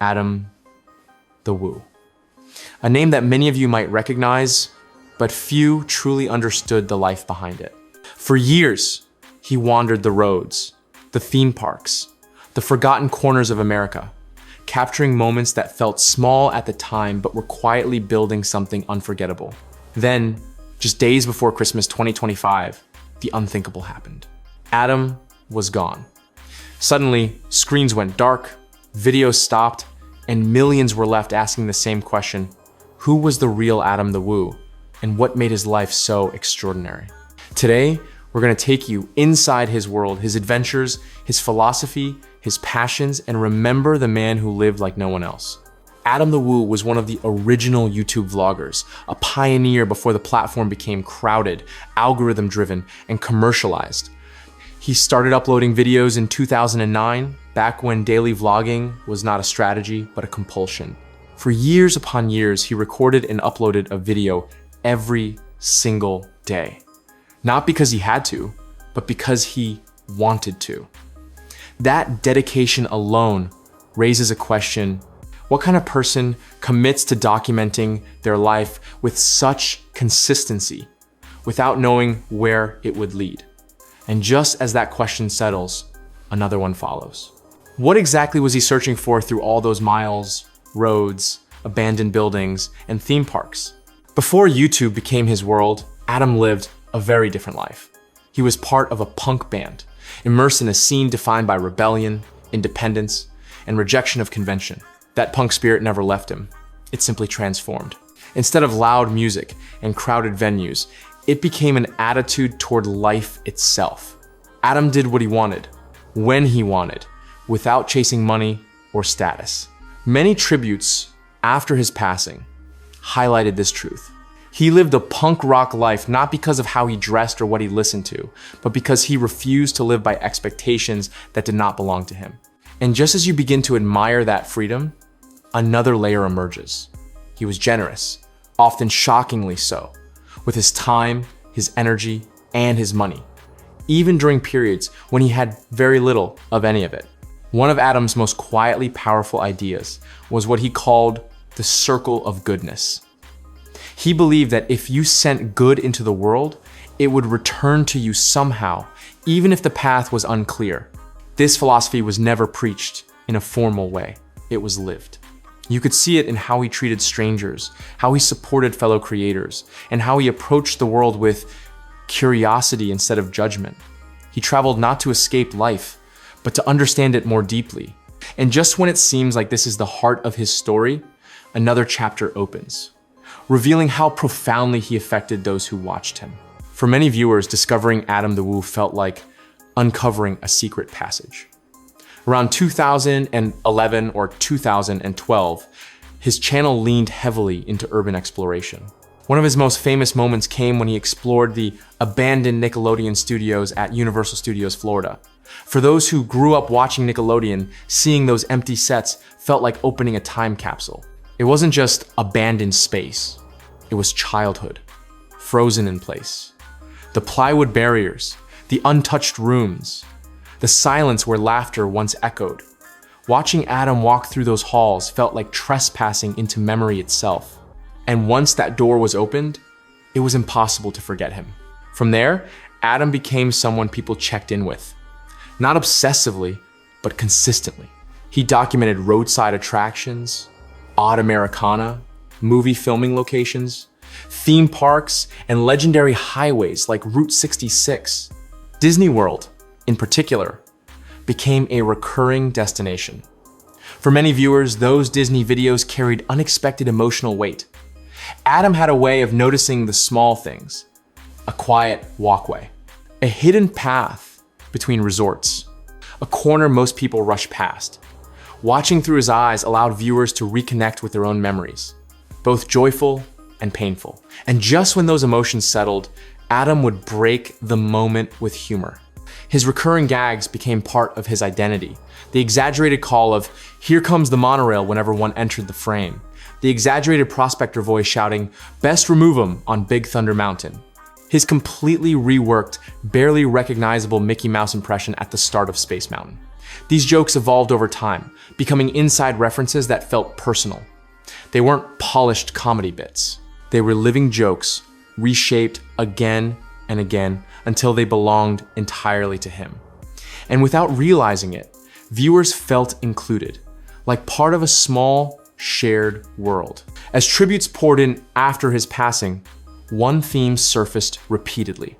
Adam the Woo. A name that many of you might recognize, but few truly understood the life behind it. For years, he wandered the roads, the theme parks, the forgotten corners of America, capturing moments that felt small at the time but were quietly building something unforgettable. Then, just days before Christmas 2025, the unthinkable happened. Adam was gone. Suddenly, screens went dark, videos stopped, and millions were left asking the same question: who was the real Adam the Woo, and what made his life so extraordinary? Today, we're going to take you inside his world, his adventures, his philosophy, his passions, and remember the man who lived like no one else. Adam the Woo was one of the original YouTube vloggers, a pioneer before the platform became crowded, algorithm-driven, and commercialized. He started uploading videos in 2009, back when daily vlogging was not a strategy, but a compulsion. For years upon years, he recorded and uploaded a video every single day. Not because he had to, but because he wanted to. That dedication alone raises a question: what kind of person commits to documenting their life with such consistency without knowing where it would lead? And just as that question settles, another one follows. What exactly was he searching for through all those miles, roads, abandoned buildings, and theme parks? Before YouTube became his world, Adam lived a very different life. He was part of a punk band, immersed in a scene defined by rebellion, independence, and rejection of convention. That punk spirit never left him. It simply transformed. Instead of loud music and crowded venues, it became an attitude toward life itself. Adam did what he wanted, when he wanted, without chasing money or status. Many tributes after his passing highlighted this truth. He lived a punk rock life not because of how he dressed or what he listened to, but because he refused to live by expectations that did not belong to him. And just as you begin to admire that freedom, another layer emerges. He was generous, often shockingly so, with his time, his energy, and his money, even during periods when he had very little of any of it. One of Adam's most quietly powerful ideas was what he called the circle of goodness. He believed that if you sent good into the world, it would return to you somehow, even if the path was unclear. This philosophy was never preached in a formal way. It was lived. You could see it in how he treated strangers, how he supported fellow creators, and how he approached the world with curiosity instead of judgment. He traveled not to escape life, but to understand it more deeply. And just when it seems like this is the heart of his story, another chapter opens, revealing how profoundly he affected those who watched him. For many viewers, discovering Adam the Woo felt like uncovering a secret passage. Around 2011 or 2012, his channel leaned heavily into urban exploration. One of his most famous moments came when he explored the abandoned Nickelodeon Studios at Universal Studios, Florida. For those who grew up watching Nickelodeon, seeing those empty sets felt like opening a time capsule. It wasn't just abandoned space. It was childhood, frozen in place. The plywood barriers, the untouched rooms, the silence where laughter once echoed. Watching Adam walk through those halls felt like trespassing into memory itself. And once that door was opened, it was impossible to forget him. From there, Adam became someone people checked in with. Not obsessively, but consistently. He documented roadside attractions, odd Americana, movie filming locations, theme parks, and legendary highways like Route 66. Disney World, in particular, became a recurring destination. For many viewers, those Disney videos carried unexpected emotional weight. Adam had a way of noticing the small things: a quiet walkway, a hidden path between resorts, a corner most people rush past. Watching through his eyes allowed viewers to reconnect with their own memories, both joyful and painful. And just when those emotions settled, Adam would break the moment with humor. His recurring gags became part of his identity. The exaggerated call of "here comes the monorail" whenever one entered the frame. The exaggerated prospector voice shouting "best remove 'em" on Big Thunder Mountain. His completely reworked, barely recognizable Mickey Mouse impression at the start of Space Mountain. These jokes evolved over time, becoming inside references that felt personal. They weren't polished comedy bits. They were living jokes, reshaped again and again until they belonged entirely to him. And without realizing it, viewers felt included, like part of a small, shared world. As tributes poured in after his passing, one theme surfaced repeatedly.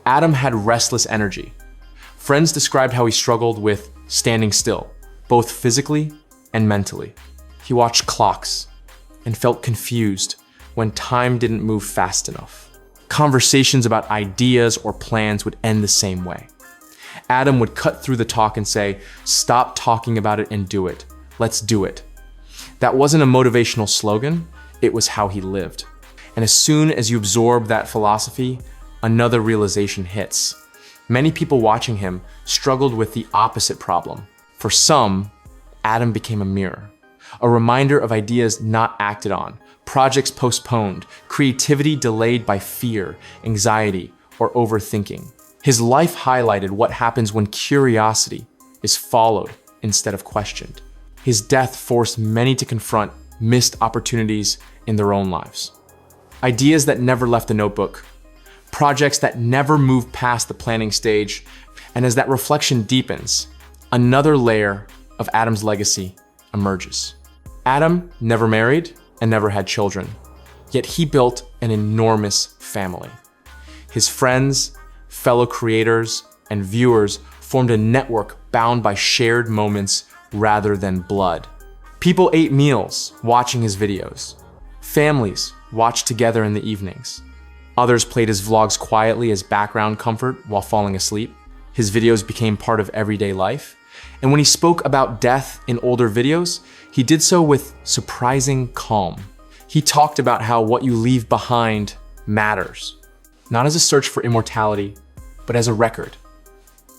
Adam had restless energy. Friends described how he struggled with standing still, both physically and mentally. He watched clocks and felt confused when time didn't move fast enough. Conversations about ideas or plans would end the same way. Adam would cut through the talk and say, "Stop talking about it and do it. Let's do it." That wasn't a motivational slogan, it was how he lived. And as soon as you absorb that philosophy, another realization hits. Many people watching him struggled with the opposite problem. For some, Adam became a mirror, a reminder of ideas not acted on, projects postponed, creativity delayed by fear, anxiety, or overthinking. His life highlighted what happens when curiosity is followed instead of questioned. His death forced many to confront missed opportunities in their own lives. Ideas that never left the notebook, projects that never moved past the planning stage, and as that reflection deepens, another layer of Adam's legacy emerges. Adam never married and never had children, yet he built an enormous family. His friends, fellow creators, and viewers formed a network bound by shared moments rather than blood. People ate meals watching his videos. Families watched together in the evenings. Others played his vlogs quietly as background comfort while falling asleep. His videos became part of everyday life. And when he spoke about death in older videos, he did so with surprising calm. He talked about how what you leave behind matters, not as a search for immortality, but as a record,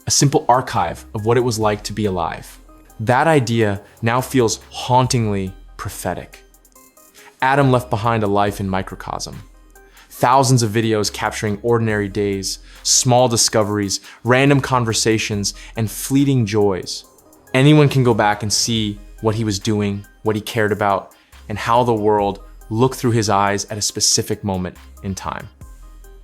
a simple archive of what it was like to be alive. That idea now feels hauntingly prophetic. Adam left behind a life in microcosm. Thousands of videos capturing ordinary days, small discoveries, random conversations, and fleeting joys. Anyone can go back and see what he was doing, what he cared about, and how the world looked through his eyes at a specific moment in time.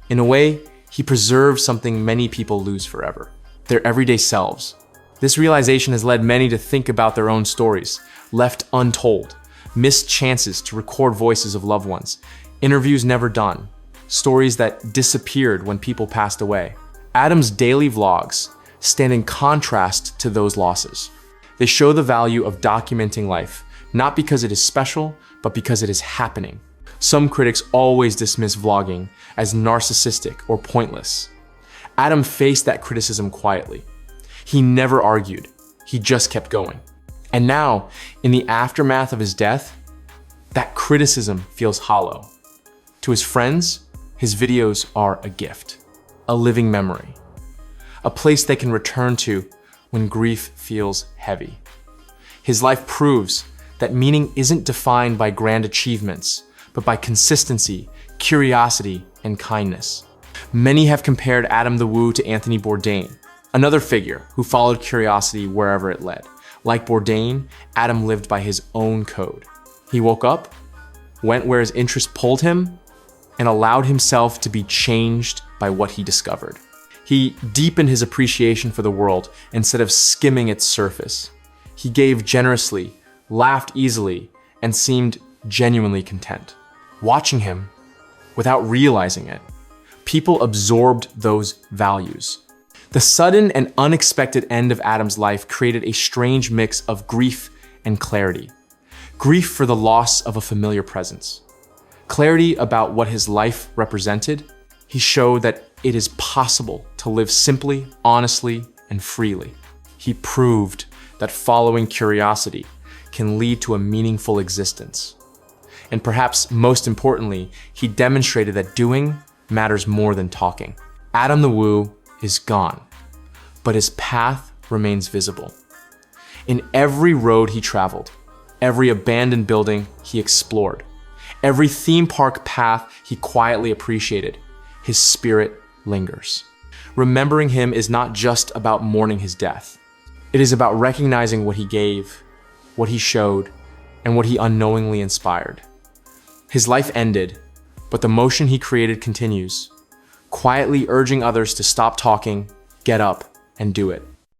In a way, he preserved something many people lose forever: their everyday selves. This realization has led many to think about their own stories, left untold, missed chances to record voices of loved ones, interviews never done, stories that disappeared when people passed away. Adam's daily vlogs stand in contrast to those losses. They show the value of documenting life, not because it is special, but because it is happening. Some critics always dismiss vlogging as narcissistic or pointless. Adam faced that criticism quietly. He never argued, he just kept going. And now, in the aftermath of his death, that criticism feels hollow. To his friends, his videos are a gift, a living memory, a place they can return to when grief feels heavy. His life proves that meaning isn't defined by grand achievements, but by consistency, curiosity, and kindness. Many have compared Adam the Woo to Anthony Bourdain, another figure who followed curiosity wherever it led. Like Bourdain, Adam lived by his own code. He woke up, went where his interest pulled him, and allowed himself to be changed by what he discovered. He deepened his appreciation for the world instead of skimming its surface. He gave generously, laughed easily, and seemed genuinely content. Watching him, without realizing it, people absorbed those values. The sudden and unexpected end of Adam's life created a strange mix of grief and clarity. Grief for the loss of a familiar presence. Clarity about what his life represented. He showed that it is possible to live simply, honestly, and freely. He proved that following curiosity can lead to a meaningful existence. And perhaps most importantly, he demonstrated that doing matters more than talking. Adam the Woo is gone, but his path remains visible. In every road he traveled, every abandoned building he explored, every theme park path he quietly appreciated, his spirit lingers. Remembering him is not just about mourning his death. It is about recognizing what he gave, what he showed, and what he unknowingly inspired. His life ended, but the motion he created continues, quietly urging others to stop talking, get up, and do it.